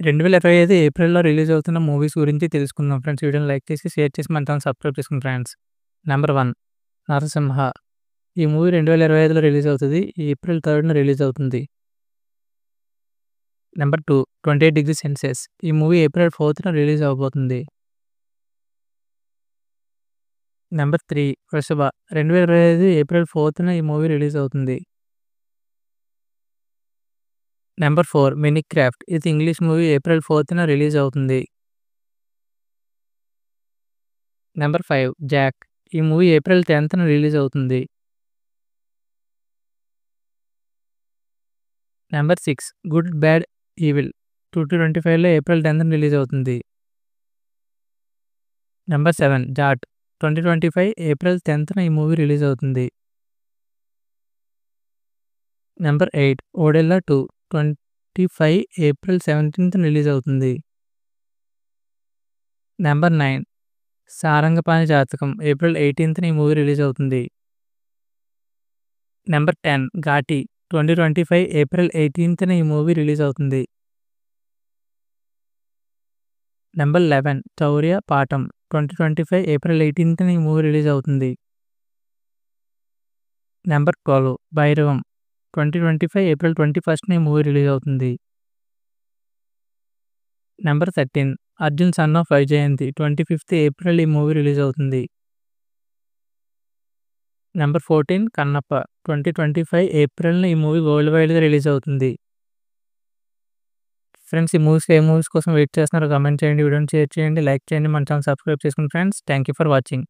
2025 ఏప్రిల్‌లో రిలీజ్ అవుతున్న మూవీస్ గురించి తెలుసుకుందాం ఫ్రెండ్స్. వీడియోని లైక్ చేసి, షేర్ చేసి మన ఛానెల్ సబ్స్క్రైబ్ చేసుకోండి ఫ్రెండ్స్. నంబర్ 1 నరసింహ. ఈ మూవీ 2025లో రిలీజ్ అవుతది. ఏప్రిల్ 3న రిలీజ్ అవుతుంది. Number 2 28 degree Celsius. ఈ మూవీ ఏప్రిల్ 4న రిలీజ్ అవ్వబోతుంది. నంబర్ 3 వృషభ. 2025 ఏప్రిల్ 4న ఈ మూవీ రిలీజ్ అవుతుంది. Number 4 Minecraft. ఇది ఇంగ్లీష్ మూవీ ఏప్రిల్ 4న రిలీజ్ అవుతుంది. Number 5 Jack. ఈ మూవీ ఏప్రిల్ 10న రిలీజ్ అవుతుంది. Number 6 good bad evil. 2025లో ఏప్రిల్ 10న రిలీజ్ అవుతుంది. నంబర్ 7 జాట్. 2025 ఏప్రిల్ 10న ఈ మూవీ రిలీజ్ అవుతుంది. నంబర్ 8 ఓడెల్లా 2. 25 ఏప్రిల్ 17న రిలీజ్ అవుతుంది. నంబర్ 9 సారంగపాణి జాతకం. ఏప్రిల్ 18న ఈ మూవీ రిలీజ్ అవుతుంది. నంబర్ 10 ఘాటి. 2025 ఏప్రిల్ 18న ఈ మూవీ రిలీజ్ అవుతుంది. నంబర్ 11 శౌర్య పాఠం. 2025 ఏప్రిల్ 18న ఈ మూవీ రిలీజ్ అవుతుంది. నంబర్ 12 భైరవం. 2025 ఏప్రిల్ 21న ఈ మూవీ రిలీజ్ అవుతుంది. Number 13 Arjun son of Vyjayanthi. 25th April ఈ మూవీ రిలీజ్ అవుతుంది. నంబర్ 14 కన్నప్ప. 2025 ఏప్రిల్‌న ఈ మూవీ వరల్డ్ వైడ్‌గా రిలీజ్ అవుతుంది. ఫ్రెండ్స్ ఈ మూవీస్ ఏ మూవీస్ కోసం వెయిట్ చేస్తున్నారో కామెంట్ చేయండి. వీడియోని షేర్ చేయండి, లైక్ చేయండి, మన ఛానెల్ సబ్స్క్రైబ్ చేసుకోండి friends. Thank you for watching.